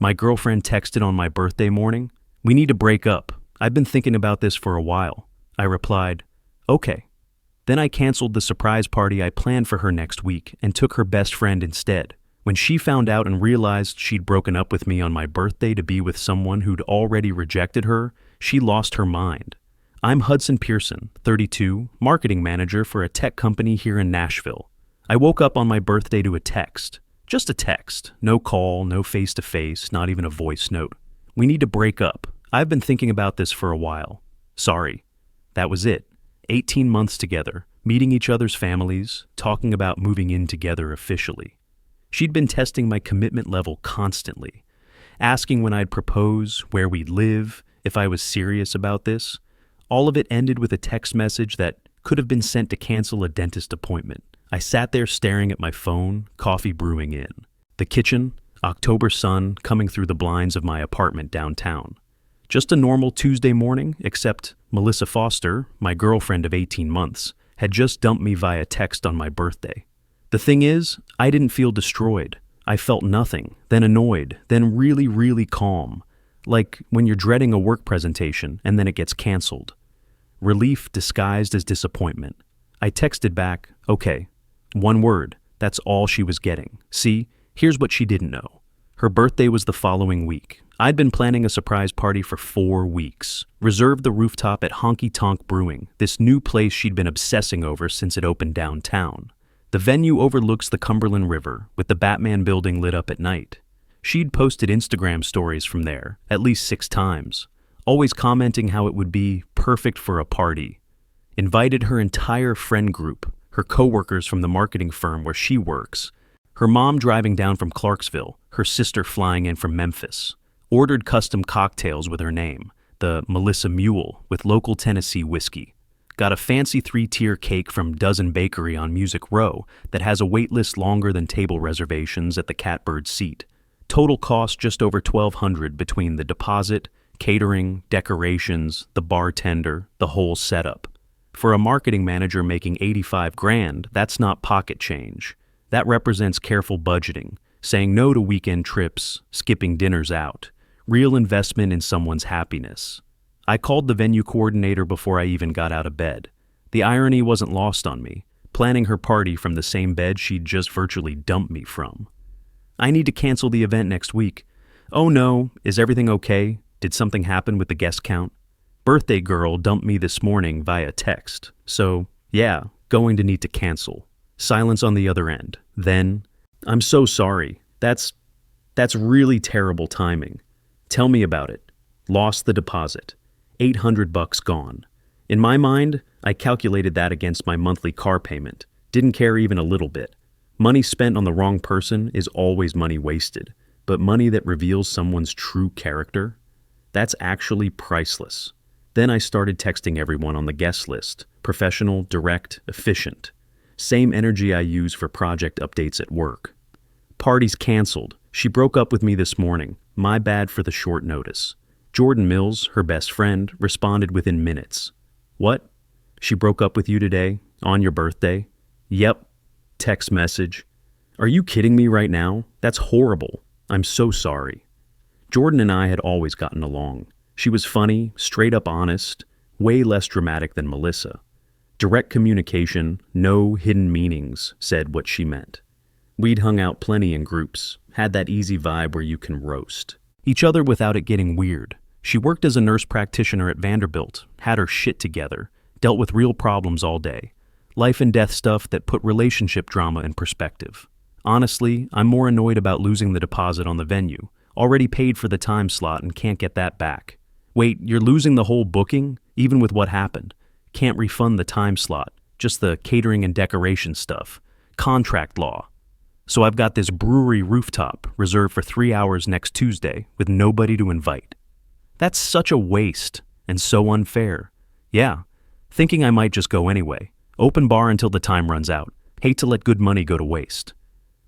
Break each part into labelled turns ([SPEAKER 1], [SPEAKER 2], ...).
[SPEAKER 1] My girlfriend texted on my birthday morning, "We need to break up. I've been thinking about this for a while." I replied, "Okay." Then I canceled the surprise party I planned for her next week and took her best friend instead. When she found out and realized she'd broken up with me on my birthday to be with someone who'd already rejected her, she lost her mind. I'm Hudson Pearson, 32, marketing manager for a tech company here in Nashville. I woke up on my birthday to a text. Just a text. No call, no face-to-face, not even a voice note. "We need to break up. I've been thinking about this for a while. Sorry." That was it. 18 months together, meeting each other's families, talking about moving in together officially. She'd been testing my commitment level constantly, asking when I'd propose, where we'd live, if I was serious about this. All of it ended with a text message that could have been sent to cancel a dentist appointment. I sat there staring at my phone, coffee brewing in. The kitchen, October sun coming through the blinds of my apartment downtown. Just a normal Tuesday morning, except Melissa Foster, my girlfriend of 18 months, had just dumped me via text on my birthday. The thing is, I didn't feel destroyed. I felt nothing, then annoyed, then really, really calm. Like when you're dreading a work presentation and then it gets canceled. Relief disguised as disappointment. I texted back, "Okay." One word, that's all she was getting. See, here's what she didn't know. Her birthday was the following week. I'd been planning a surprise party for 4 weeks. Reserved the rooftop at Honky Tonk Brewing, this new place she'd been obsessing over since it opened downtown. The venue overlooks the Cumberland River, with the Batman building lit up at night. She'd posted Instagram stories from there, at least 6 times, always commenting how it would be perfect for a party. Invited her entire friend group, her coworkers from the marketing firm where she works, her mom driving down from Clarksville, her sister flying in from Memphis. Ordered custom cocktails with her name, the Melissa Mule with local Tennessee whiskey. Got a fancy 3-tier cake from Dozen Bakery on Music Row that has a wait list longer than table reservations at the Catbird seat. Total cost just over $1,200 between the deposit, catering, decorations, the bartender, the whole setup. For a marketing manager making $85,000, that's not pocket change. That represents careful budgeting, saying no to weekend trips, skipping dinners out. Real investment in someone's happiness. I called the venue coordinator before I even got out of bed. The irony wasn't lost on me, planning her party from the same bed she'd just virtually dumped me from. "I need to cancel the event next week." "Oh no, is everything okay? Did something happen with the guest count?" "Birthday girl dumped me this morning via text. So, yeah, going to need to cancel." Silence on the other end. Then, "I'm so sorry. That's really terrible timing. Tell me about it. Lost the deposit. $800 gone." In my mind, I calculated that against my monthly car payment. Didn't care even a little bit. Money spent on the wrong person is always money wasted, but money that reveals someone's true character, that's actually priceless. Then I started texting everyone on the guest list. Professional, direct, efficient. Same energy I use for project updates at work. "Party's canceled. She broke up with me this morning. My bad for the short notice." Jordan Mills, her best friend, responded within minutes. "What? She broke up with you today? On your birthday?" "Yep." Text message. "Are you kidding me right now? That's horrible. I'm so sorry." Jordan and I had always gotten along. She was funny, straight up honest, way less dramatic than Melissa. Direct communication, no hidden meanings, said what she meant. We'd hung out plenty in groups, had that easy vibe where you can roast each other without it getting weird. She worked as a nurse practitioner at Vanderbilt, had her shit together, dealt with real problems all day. Life and death stuff that put relationship drama in perspective. Honestly, I'm more annoyed about losing the deposit on the venue. Already paid for the time slot and can't get that back. Wait, you're losing the whole booking? Even with what happened? Can't refund the time slot, just the catering and decoration stuff. Contract law. So I've got this brewery rooftop reserved for 3 hours next Tuesday with nobody to invite. That's such a waste and so unfair. Yeah, thinking I might just go anyway. Open bar until the time runs out. Hate to let good money go to waste.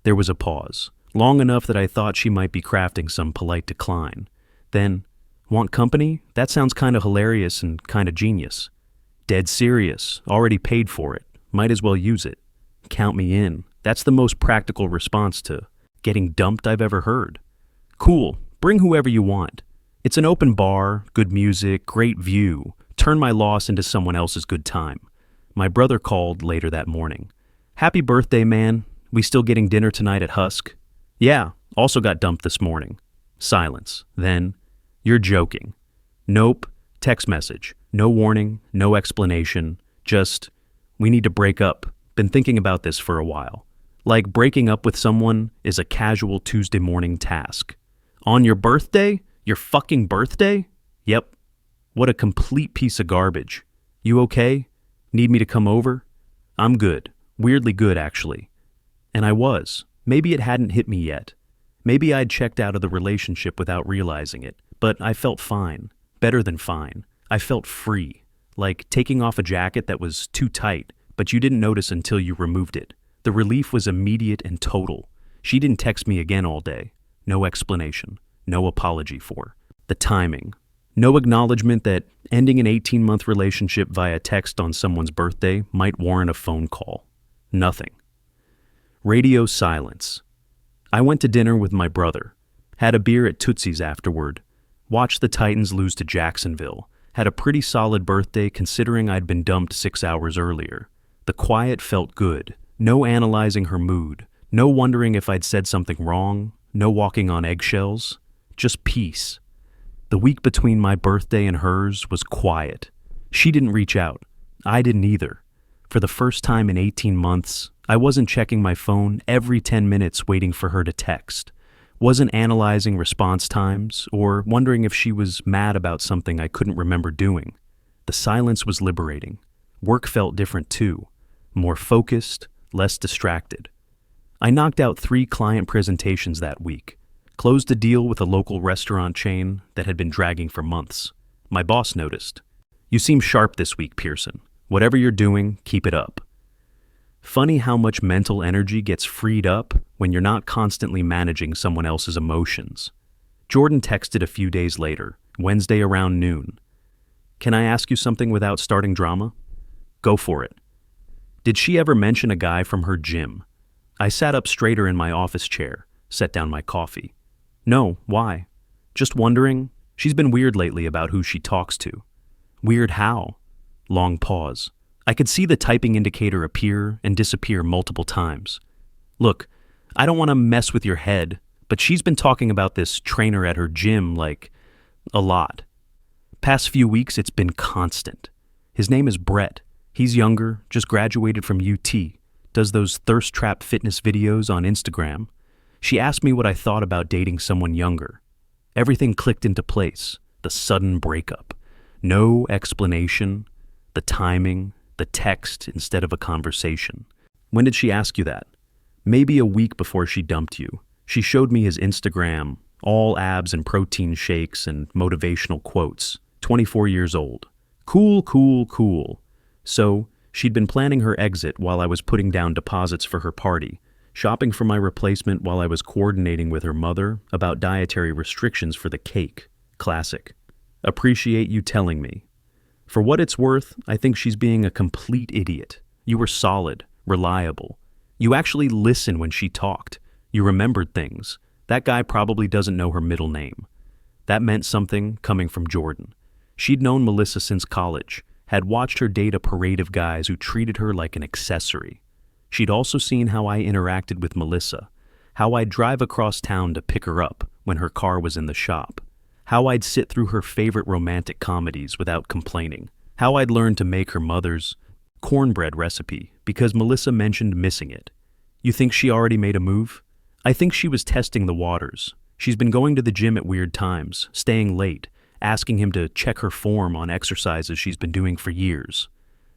[SPEAKER 1] There was a pause, long enough that I thought she might be crafting some polite decline. Then, want company? That sounds kind of hilarious and kind of genius. Dead serious, already paid for it. Might as well use it. Count me in. That's the most practical response to getting dumped I've ever heard. Cool, Bring whoever you want. It's an open bar, good music, great view. Turn my loss into someone else's good time. My brother called later that morning. Happy birthday, man. We still getting dinner tonight at Husk? Yeah, also got dumped this morning. Silence. Then, you're joking. Nope. Text message. No warning, no explanation. Just, we need to break up. Been thinking about this for a while. Like breaking up with someone is a casual Tuesday morning task. On your birthday? Your fucking birthday? Yep. What a complete piece of garbage. You okay? Need me to come over? I'm good. Weirdly good, actually. And I was. Maybe it hadn't hit me yet. Maybe I'd checked out of the relationship without realizing it, but I felt fine. Better than fine. I felt free. Like taking off a jacket that was too tight, but you didn't notice until you removed it. The relief was immediate and total. She didn't text me again all day. No explanation. No apology for. The timing. No acknowledgement that ending an 18-month relationship via text on someone's birthday might warrant a phone call. Nothing. Radio silence. I went to dinner with my brother. Had a beer at Tootsie's afterward. Watched the Titans lose to Jacksonville. Had a pretty solid birthday considering I'd been dumped 6 hours earlier. The quiet felt good. No analyzing her mood. No wondering if I'd said something wrong. No walking on eggshells. Just peace. The week between my birthday and hers was quiet. She didn't reach out. I didn't either. For the first time in 18 months, I wasn't checking my phone every 10 minutes waiting for her to text. Wasn't analyzing response times or wondering if she was mad about something I couldn't remember doing. The silence was liberating. Work felt different too. More focused, less distracted. I knocked out 3 client presentations that week. Closed a deal with a local restaurant chain that had been dragging for months. My boss noticed. You seem sharp this week, Pearson. Whatever you're doing, keep it up. Funny how much mental energy gets freed up when you're not constantly managing someone else's emotions. Jordan texted a few days later, Wednesday around noon. Can I ask you something without starting drama? Go for it. Did she ever mention a guy from her gym? I sat up straighter in my office chair, set down my coffee. No, why? Just wondering. She's been weird lately about who she talks to. Weird how? Long pause. I could see the typing indicator appear and disappear multiple times. Look, I don't want to mess with your head, but she's been talking about this trainer at her gym like a lot. Past few weeks, it's been constant. His name is Brett. He's younger, just graduated from UT, does those thirst trap fitness videos on Instagram. She asked me what I thought about dating someone younger. Everything clicked into place. The sudden breakup. No explanation. The timing. The text instead of a conversation. When did she ask you that? Maybe a week before she dumped you. She showed me his Instagram, all abs and protein shakes and motivational quotes. 24 years old. Cool, cool, cool. So, she'd been planning her exit while I was putting down deposits for her party, shopping for my replacement while I was coordinating with her mother about dietary restrictions for the cake. Classic. Appreciate you telling me. For what it's worth, I think she's being a complete idiot. You were solid, reliable. You actually listened when she talked. You remembered things. That guy probably doesn't know her middle name. That meant something coming from Jordan. She'd known Melissa since college, had watched her date a parade of guys who treated her like an accessory. She'd also seen how I interacted with Melissa, how I'd drive across town to pick her up when her car was in the shop, how I'd sit through her favorite romantic comedies without complaining, how I'd learned to make her mother's cornbread recipe because Melissa mentioned missing it. You think she already made a move? I think she was testing the waters. She's been going to the gym at weird times, staying late, asking him to check her form on exercises she's been doing for years.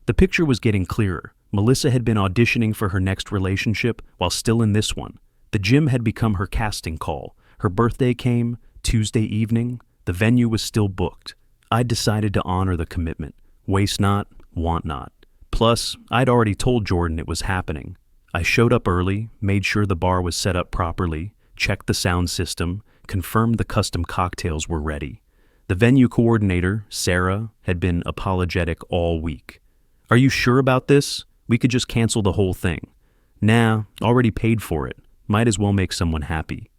[SPEAKER 1] The picture was getting clearer. Melissa had been auditioning for her next relationship while still in this one. The gym had become her casting call. Her birthday came, Tuesday evening. The venue was still booked. I'd decided to honor the commitment. Waste not, want not. Plus, I'd already told Jordan it was happening. I showed up early, made sure the bar was set up properly, checked the sound system, confirmed the custom cocktails were ready. The venue coordinator, Sarah, had been apologetic all week. Are you sure about this? We could just cancel the whole thing. Nah, already paid for it. Might as well make someone happy.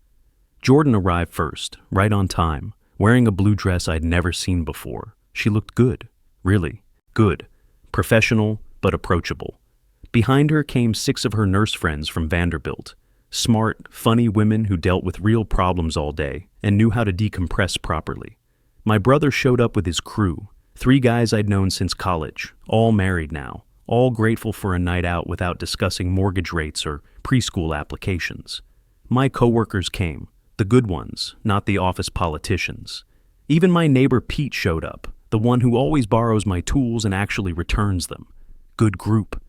[SPEAKER 1] Jordan arrived first, right on time, wearing a blue dress I'd never seen before. She looked good. Really, good. Professional, but approachable. Behind her came 6 of her nurse friends from Vanderbilt. Smart, funny women who dealt with real problems all day and knew how to decompress properly. My brother showed up with his crew, 3 guys I'd known since college, all married now, all grateful for a night out without discussing mortgage rates or preschool applications. My coworkers came, the good ones, not the office politicians. Even my neighbor Pete showed up, the one who always borrows my tools and actually returns them. Good group,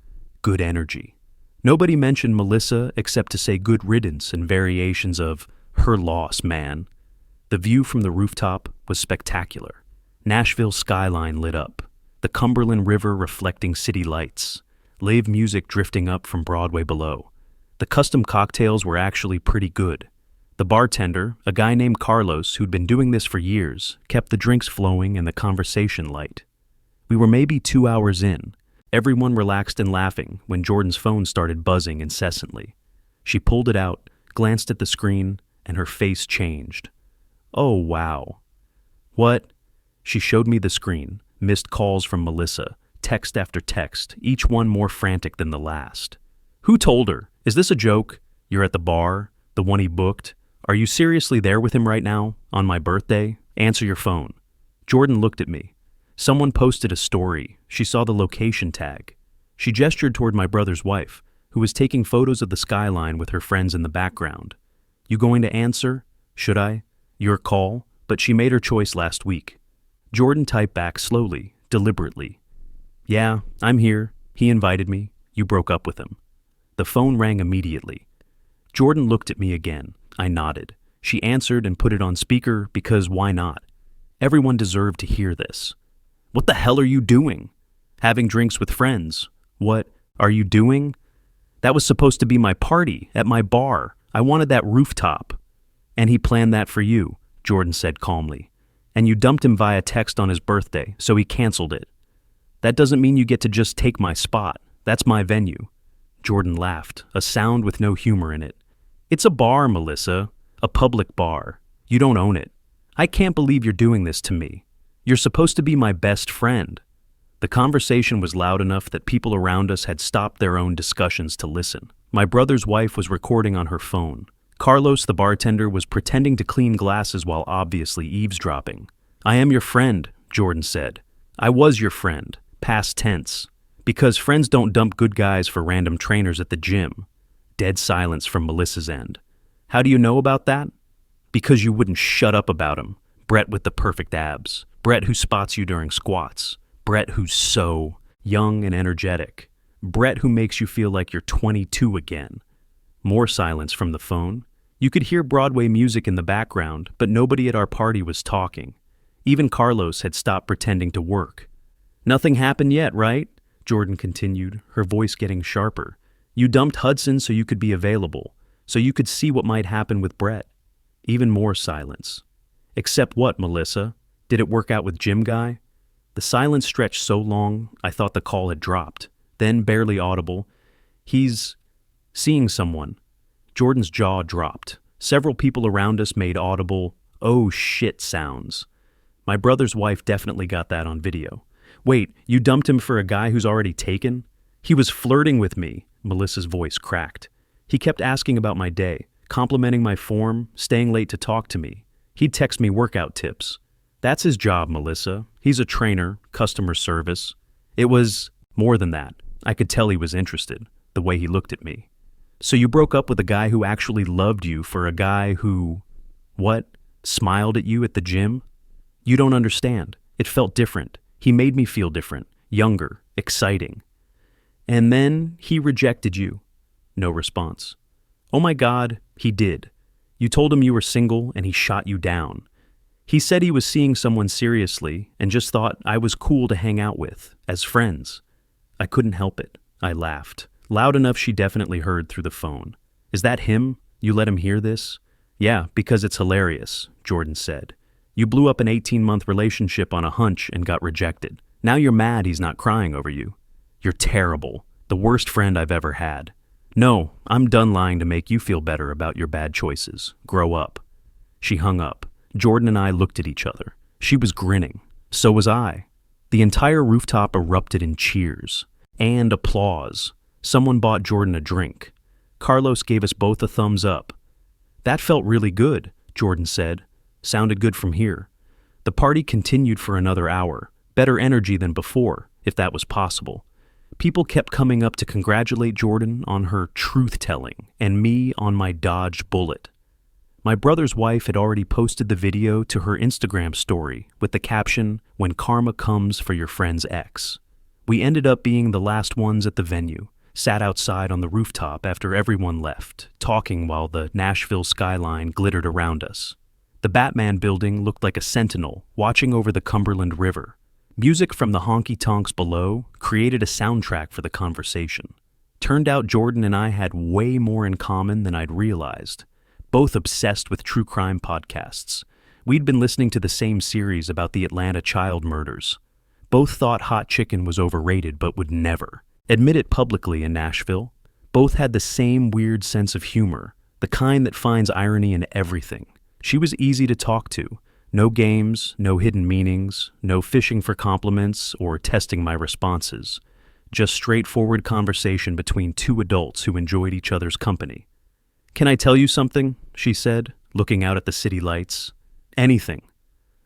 [SPEAKER 1] good energy. Nobody mentioned Melissa except to say good riddance and variations of her loss, man. The view from the rooftop was spectacular. Nashville's skyline lit up, the Cumberland River reflecting city lights, live music drifting up from Broadway below. The custom cocktails were actually pretty good. The bartender, a guy named Carlos who'd been doing this for years, kept the drinks flowing and the conversation light. We were maybe 2 hours in, everyone relaxed and laughing when Jordan's phone started buzzing incessantly. She pulled it out, glanced at the screen, and her face changed. Oh, wow. What? She showed me the screen, missed calls from Melissa, text after text, each one more frantic than the last. Who told her? Is this a joke? You're at the bar? The one he booked? Are you seriously there with him right now? On my birthday? Answer your phone. Jordan looked at me. Someone posted a story. She saw the location tag. She gestured toward my brother's wife, who was taking photos of the skyline with her friends in the background. You going to answer? Should I? Your call? But she made her choice last week. Jordan typed back slowly, deliberately. Yeah, I'm here. He invited me. You broke up with him. The phone rang immediately. Jordan looked at me again. I nodded. She answered and put it on speaker because why not? Everyone deserved to hear this. What the hell are you doing? Having drinks with friends. What are you doing? That was supposed to be my party, at my bar. I wanted that rooftop. And he planned that for you, Jordan said calmly. And you dumped him via text on his birthday, so he canceled it. That doesn't mean you get to just take my spot. That's my venue. Jordan laughed, a sound with no humor in it. It's a bar, Melissa. A public bar. You don't own it. I can't believe you're doing this to me. You're supposed to be my best friend. The conversation was loud enough that people around us had stopped their own discussions to listen. My brother's wife was recording on her phone. Carlos, the bartender, was pretending to clean glasses while obviously eavesdropping. I am your friend, Jordan said. I was your friend, past tense. Because friends don't dump good guys for random trainers at the gym. Dead silence from Melissa's end. How do you know about that? Because you wouldn't shut up about him. Brett with the perfect abs. Brett who spots you during squats. Brett who's so young and energetic. Brett who makes you feel like you're 22 again. More silence from the phone. You could hear Broadway music in the background, but nobody at our party was talking. Even Carlos had stopped pretending to work. Nothing happened yet, right? Jordan continued, her voice getting sharper. You dumped Hudson so you could be available, so you could see what might happen with Brett. Even more silence. Except what, Melissa? Did it work out with Jim Guy? The silence stretched so long, I thought the call had dropped. Then, barely audible, he's seeing someone. Jordan's jaw dropped. Several people around us made audible, oh shit sounds. My brother's wife definitely got that on video. Wait, you dumped him for a guy who's already taken? He was flirting with me, Melissa's voice cracked. He kept asking about my day, complimenting my form, staying late to talk to me. He'd text me workout tips. That's his job, Melissa. He's a trainer, customer service. It was more than that. I could tell he was interested, the way he looked at me. So you broke up with a guy who actually loved you for a guy who, what, smiled at you at the gym? You don't understand. It felt different. He made me feel different, younger, exciting. And then he rejected you. No response. Oh my God, he did. You told him you were single and he shot you down. He said he was seeing someone seriously and just thought I was cool to hang out with, as friends. I couldn't help it. I laughed. Loud enough she definitely heard through the phone. Is that him? You let him hear this? Yeah, because it's hilarious, Jordan said. You blew up an 18-month relationship on a hunch and got rejected. Now you're mad he's not crying over you. You're terrible. The worst friend I've ever had. No, I'm done lying to make you feel better about your bad choices. Grow up. She hung up. Jordan and I looked at each other. She was grinning. So was I. The entire rooftop erupted in cheers and applause. Someone bought Jordan a drink. Carlos gave us both a thumbs up. "That felt really good," Jordan said. "Sounded good from here." The party continued for another hour. Better energy than before, if that was possible. People kept coming up to congratulate Jordan on her truth-telling and me on my dodged bullet. My brother's wife had already posted the video to her Instagram story with the caption, "When karma comes for your friend's ex." We ended up being the last ones at the venue, sat outside on the rooftop after everyone left, talking while the Nashville skyline glittered around us. The Batman building looked like a sentinel watching over the Cumberland River. Music from the honky-tonks below created a soundtrack for the conversation. Turned out Jordan and I had way more in common than I'd realized. Both obsessed with true crime podcasts. We'd been listening to the same series about the Atlanta child murders. Both thought hot chicken was overrated but would never admit it publicly in Nashville. Both had the same weird sense of humor, the kind that finds irony in everything. She was easy to talk to. No games, no hidden meanings, no fishing for compliments or testing my responses. Just straightforward conversation between two adults who enjoyed each other's company. "Can I tell you something?" she said, looking out at the city lights. "Anything.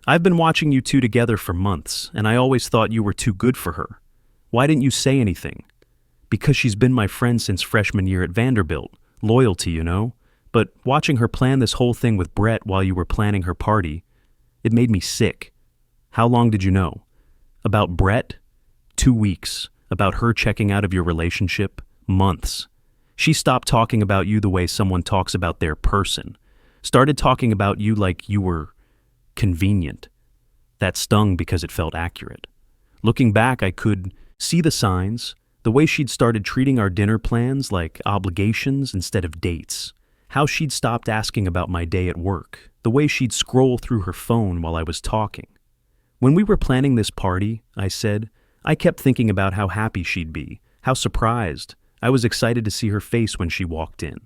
[SPEAKER 1] I've been watching you two together for months, and I always thought you were too good for her. Why didn't you say anything?" "Because she's been my friend since freshman year at Vanderbilt. Loyalty, you know. But watching her plan this whole thing with Brett while you were planning her party, it made me sick." "How long did you know?" "About Brett? 2 weeks. About her checking out of your relationship? Months. She stopped talking about you the way someone talks about their person. Started talking about you like you were convenient." That stung because it felt accurate. Looking back, I could see the signs, the way she'd started treating our dinner plans like obligations instead of dates, how she'd stopped asking about my day at work, the way she'd scroll through her phone while I was talking. "When we were planning this party," I said, "I kept thinking about how happy she'd be, how surprised. I was excited to see her face when she walked in.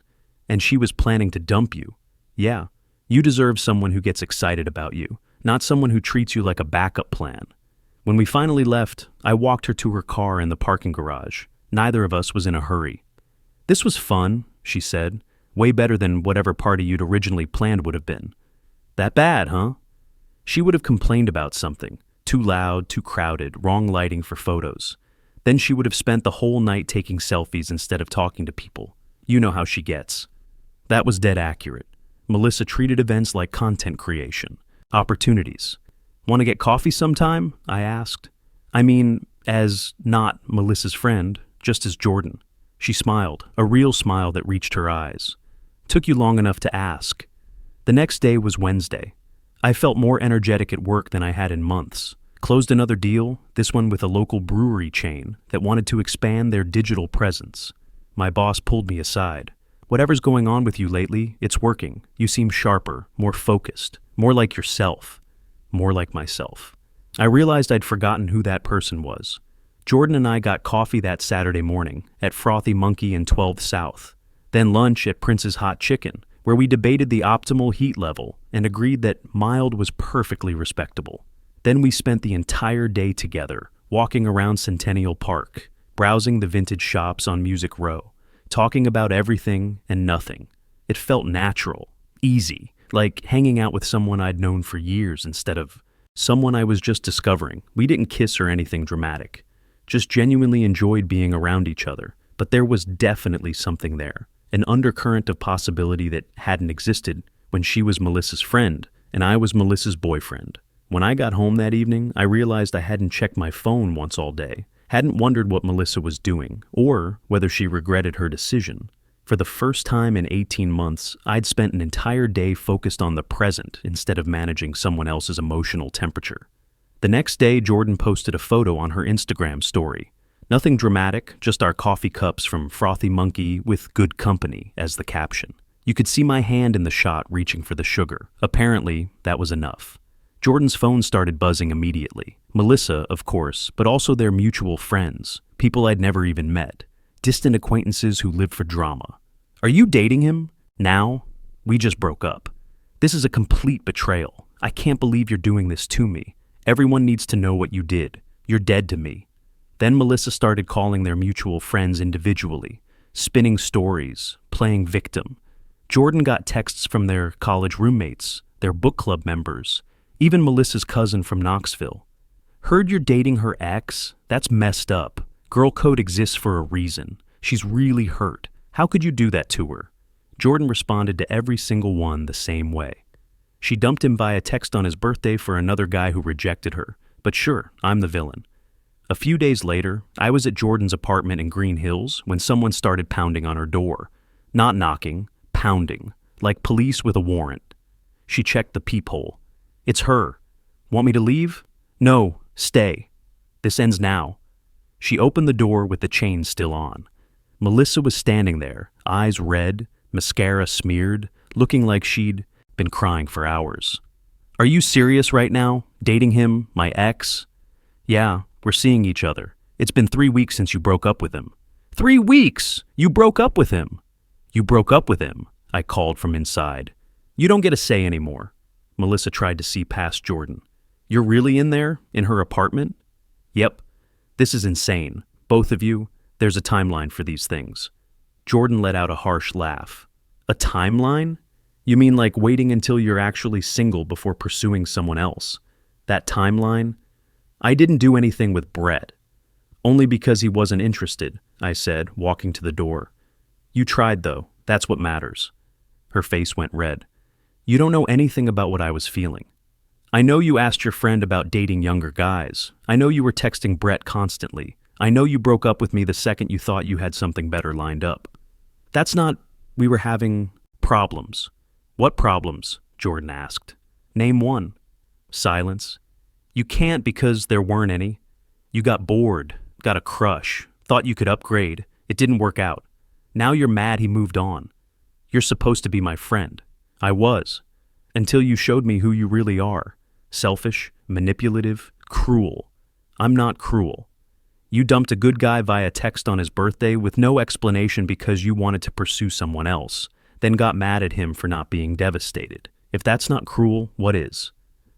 [SPEAKER 1] And she was planning to dump you. Yeah, you deserve someone who gets excited about you, not someone who treats you like a backup plan." When we finally left, I walked her to her car in the parking garage. Neither of us was in a hurry. "This was fun," she said. "Way better than whatever party you'd originally planned would have been." "That bad, huh?" She would have complained about something. Too loud, too crowded, wrong lighting for photos. Then she would have spent the whole night taking selfies instead of talking to people. You know how she gets. That was dead accurate. Melissa treated events like content creation, opportunities. "Want to get coffee sometime?" I asked. I mean, as not Melissa's friend, just as Jordan. She smiled, a real smile that reached her eyes. "Took you long enough to ask." The next day was Wednesday. I felt more energetic at work than I had in months. Closed another deal, this one with a local brewery chain that wanted to expand their digital presence. My boss pulled me aside. "Whatever's going on with you lately, it's working. You seem sharper, more focused, more like yourself." More like myself. I realized I'd forgotten who that person was. Jordan and I got coffee that Saturday morning at Frothy Monkey in 12th South. Then lunch at Prince's Hot Chicken, where we debated the optimal heat level and agreed that mild was perfectly respectable. Then we spent the entire day together, walking around Centennial Park, browsing the vintage shops on Music Row, talking about everything and nothing. It felt natural, easy, like hanging out with someone I'd known for years instead of someone I was just discovering. We didn't kiss or anything dramatic, just genuinely enjoyed being around each other. But there was definitely something there, an undercurrent of possibility that hadn't existed when she was Melissa's friend and I was Melissa's boyfriend. When I got home that evening, I realized I hadn't checked my phone once all day, hadn't wondered what Melissa was doing, or whether she regretted her decision. For the first time in 18 months, I'd spent an entire day focused on the present instead of managing someone else's emotional temperature. The next day, Jordan posted a photo on her Instagram story. Nothing dramatic, just our coffee cups from Frothy Monkey with good company as the caption. You could see my hand in the shot reaching for the sugar. Apparently, that was enough. Jordan's phone started buzzing immediately. Melissa, of course, but also their mutual friends, people I'd never even met, distant acquaintances who lived for drama. "Are you dating him? Now?" "We just broke up." This is a complete betrayal. I can't believe you're doing this to me. Everyone needs to know what you did. You're dead to me." Then Melissa started calling their mutual friends individually, spinning stories, playing victim. Jordan got texts from their college roommates, their book club members, even Melissa's cousin from Knoxville. "Heard you're dating her ex? That's messed up. Girl code exists for a reason. She's really hurt. How could you do that to her?" Jordan responded to every single one the same way. "She dumped him via text on his birthday for another guy who rejected her. But sure, I'm the villain." A few days later, I was at Jordan's apartment in Green Hills when someone started pounding on her door. Not knocking, pounding, like police with a warrant. She checked the peephole. "It's her. Want me to leave?" "No, stay. This ends now." She opened the door with the chain still on. Melissa was standing there, eyes red, mascara smeared, looking like she'd been crying for hours. "Are you serious right now? Dating him, my ex?" "Yeah, we're seeing each other. It's been 3 weeks since you broke up with him." 3 weeks? You broke up with him? "You broke up with him," I called from inside. "You don't get a say anymore." Melissa tried to see past Jordan. "You're really in there? In her apartment?" "Yep. This is insane. Both of you. There's a timeline for these things." Jordan let out a harsh laugh. "A timeline? You mean like waiting until you're actually single before pursuing someone else? That timeline?" "I didn't do anything with Brett." "Only because he wasn't interested," I said, walking to the door. "You tried, though. That's what matters." Her face went red. "You don't know anything about what I was feeling. I know you asked your friend about dating younger guys. I know you were texting Brett constantly. I know you broke up with me the second you thought you had something better lined up." "That's not... We were having problems." "What problems?" Jordan asked. "Name one." Silence. "You can't because there weren't any. You got bored, got a crush, thought you could upgrade. It didn't work out. Now you're mad he moved on. You're supposed to be my friend." "I was. Until you showed me who you really are. Selfish, manipulative, cruel." "I'm not cruel. You dumped a good guy via text on his birthday with no explanation because you wanted to pursue someone else, then got mad at him for not being devastated. If that's not cruel, what is?"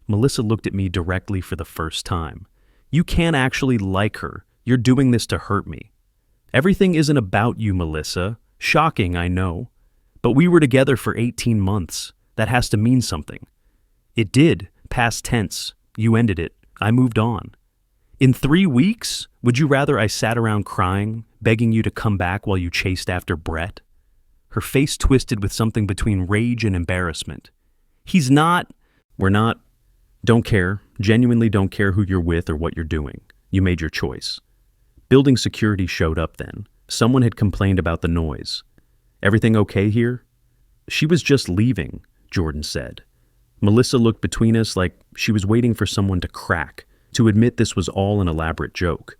[SPEAKER 1] Melissa looked at me directly for the first time. "You can't actually like her. You're doing this to hurt me." "Everything isn't about you, Melissa. Shocking, I know. But we were together for 18 months. That has to mean something." "It did. Past tense. You ended it. I moved on." "In 3 weeks? Would you rather I sat around crying, begging you to come back while you chased after Brett?" Her face twisted with something between rage and embarrassment. "He's not..." "We're not... Don't care. Genuinely don't care who you're with or what you're doing. You made your choice." Building security showed up then. Someone had complained about the noise. "Everything okay here?" "She was just leaving," Jordan said. Melissa looked between us like she was waiting for someone to crack, to admit this was all an elaborate joke.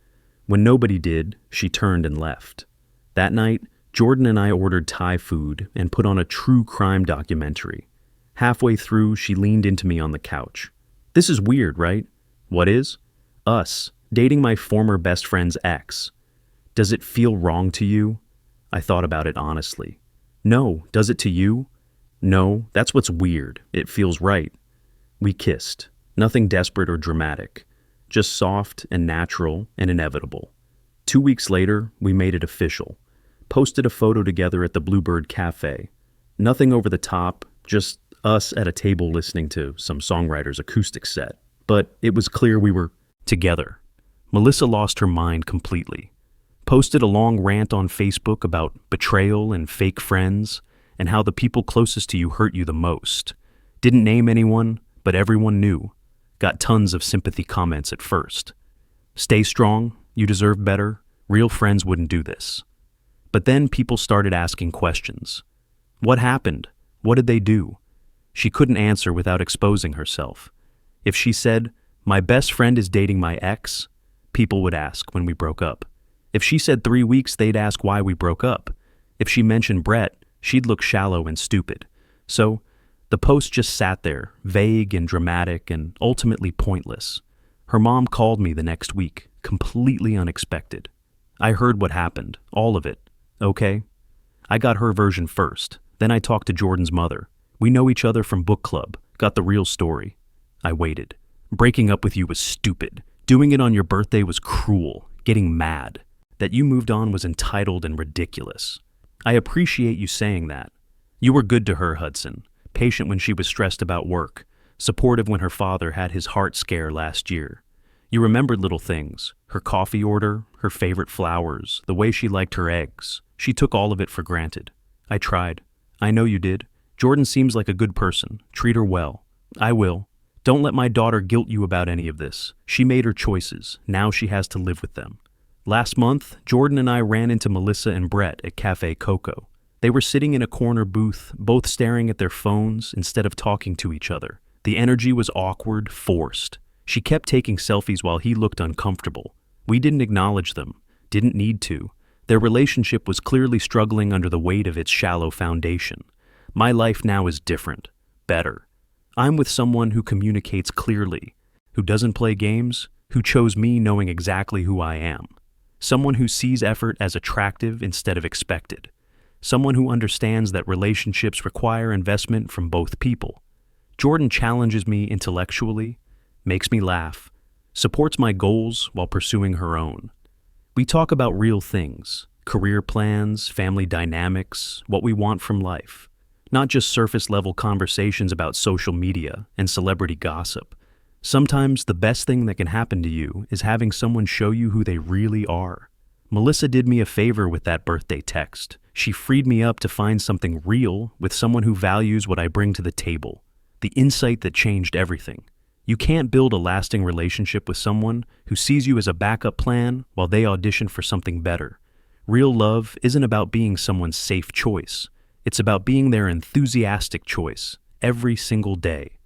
[SPEAKER 1] When nobody did, she turned and left. That night, Jordan and I ordered Thai food and put on a true crime documentary. Halfway through, she leaned into me on the couch. "This is weird, right?" "What is?" "Us, dating my former best friend's ex. Does it feel wrong to you?" I thought about it honestly. "No, does it to you?" "No, that's what's weird. It feels right." We kissed. Nothing desperate or dramatic. Just soft and natural and inevitable. 2 weeks later, we made it official. Posted a photo together at the Bluebird Cafe. Nothing over the top, just us at a table listening to some songwriter's acoustic set. But it was clear we were together. Melissa lost her mind completely. Posted a long rant on Facebook about betrayal and fake friends, and how the people closest to you hurt you the most. Didn't name anyone, but everyone knew. Got tons of sympathy comments at first. "Stay strong, you deserve better, real friends wouldn't do this." But then people started asking questions. What happened? What did they do? She couldn't answer without exposing herself. If she said, "My best friend is dating my ex," people would ask when we broke up. If she said 3 weeks, they'd ask why we broke up. If she mentioned Brett, she'd look shallow and stupid. So, the post just sat there, vague and dramatic and ultimately pointless. Her mom called me the next week, completely unexpected. I heard what happened, all of it. Okay? I got her version first, then I talked to Jordan's mother. We know each other from book club. Got the real story. I waited. Breaking up with you was stupid. Doing it on your birthday was cruel. Getting mad. That you moved on was entitled and ridiculous. I appreciate you saying that. You were good to her, Hudson. Patient when she was stressed about work. Supportive when her father had his heart scare last year. You remembered little things. Her coffee order, her favorite flowers, the way she liked her eggs. She took all of it for granted. I tried. I know you did. Jordan seems like a good person. Treat her well. I will. Don't let my daughter guilt you about any of this. She made her choices. Now she has to live with them. Last month, Jordan and I ran into Melissa and Brett at Cafe Coco. They were sitting in a corner booth, both staring at their phones instead of talking to each other. The energy was awkward, forced. She kept taking selfies while he looked uncomfortable. We didn't acknowledge them. Didn't need to. Their relationship was clearly struggling under the weight of its shallow foundation. My life now is different. Better. I'm with someone who communicates clearly, who doesn't play games, who chose me knowing exactly who I am. Someone who sees effort as attractive instead of expected. Someone who understands that relationships require investment from both people. Jordan challenges me intellectually, makes me laugh, supports my goals while pursuing her own. We talk about real things, career plans, family dynamics, what we want from life. Not just surface-level conversations about social media and celebrity gossip. Sometimes the best thing that can happen to you is having someone show you who they really are. Melissa did me a favor with that birthday text. She freed me up to find something real with someone who values what I bring to the table. The insight that changed everything. You can't build a lasting relationship with someone who sees you as a backup plan while they audition for something better. Real love isn't about being someone's safe choice. It's about being their enthusiastic choice every single day.